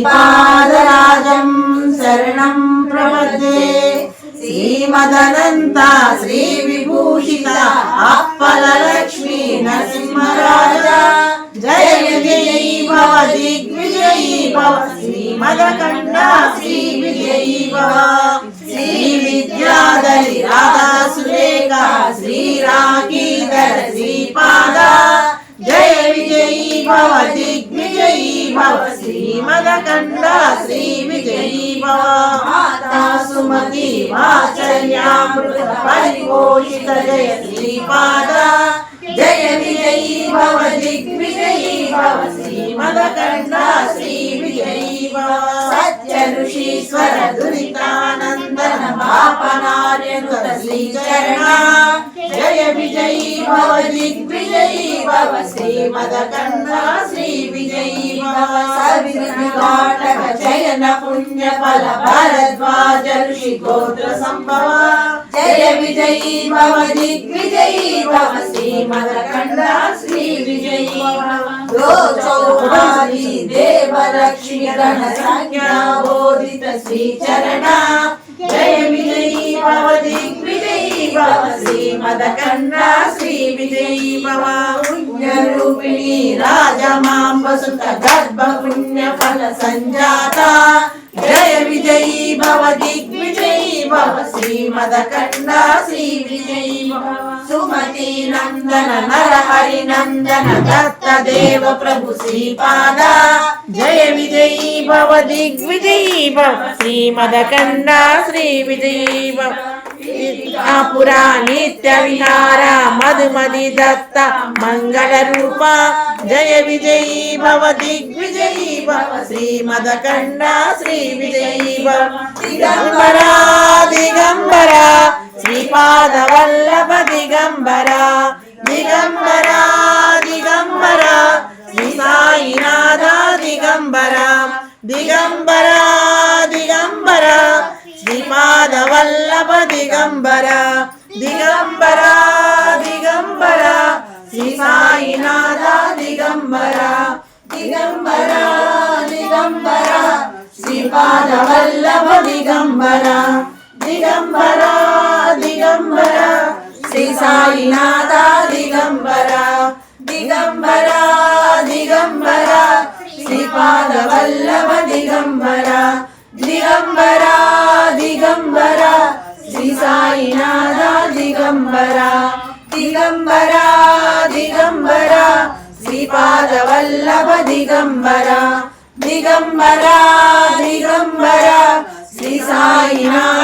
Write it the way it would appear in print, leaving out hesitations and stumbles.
श्रीपादराजं शरणं प्रपद्ये श्रीमदनन्त श्रीविभूषित अप्पलक्ष्मी नरसिंहराजा जय विजयी भव दिग्विजयी भव श्रीमदकण्ठ श्रीविजयी भव श्रीविद्याधरी राधा सुरेखा श्रीराखीधर श्रीपाद जय विजयी भव दिग्विजयी भव श्रीमदकण्ठ श्रीविजयी भव माता सुमति वात्सल्यामृत परिपोषित जय श्रीपाद जय विजयी भव दिग्विजयी भव श्रीमदकण्ठ श्रीविजयी भव सत्य ऋषीश्वर दुरितानन्दन पापनार्यनुत श्रीचरण जय विजयी भव दिग्विजयी भव श्रीमदकण्ठ श्रीविजयी भव सविघाटक जयन पुण्य फल भरद्वाज ऋषि गोत्र संभव जय विजयी भव दिग्विजयी भव श्रीमदकण्ठ श्रीविजयी भव चौहारी देव लक्ष्मी गण संज्ञा बोधित श्रीचरण जय विजयी भव दिग्विजयी भव श्रीमदकण्ठ श्रीविजयी भव पुण्यरूपिणी राजमांब सुत गर्भ पुण्य फल संजाता जय विजयी भव दिग्विजयी भव श्रीमदकण्ठ श्रीविजयी भव सुमति नंदन नरहरि नंदन दत्त देव प्रभु श्रीपाद जय विजयी भव दिग्विजयी भव श्रीमदकण्ठ श्रीविजयी भव पुरा नित्य विहार मधुमति दत्त मंगल रूप जय विजयी भव दिग्विजयी भव श्रीमदकण्ठ श्रीविजयी भव दिगंबरा दिगंबरा श्रीपाद वल्लभ दिगंबरा दिगंबरा दिगंबरा श्री साईनाथ दिगंबरा दिगंबरा दिगंबरा श्रीपाद वल्लभ दिगंबरा दिगंबरा दिगंबरा श्री साईनाथ दिगंबरा दिगंबरा दिगंबरा श्रीपाद वल्लभ दिगंबरा दिगंबरा दिगंबरा श्री साईनाथ दिगंबरा दिगंबरा दिगंबरा श्रीपाद वल्लभ दिगंबरा दिगंबरा दिगंबरा श्री साईनाथ दिगंबरा दिगंबरा दिगंबरा श्रीपाद वल्लभ दिगंबरा दिगंबरा दिगंबरा श्री साईनाथ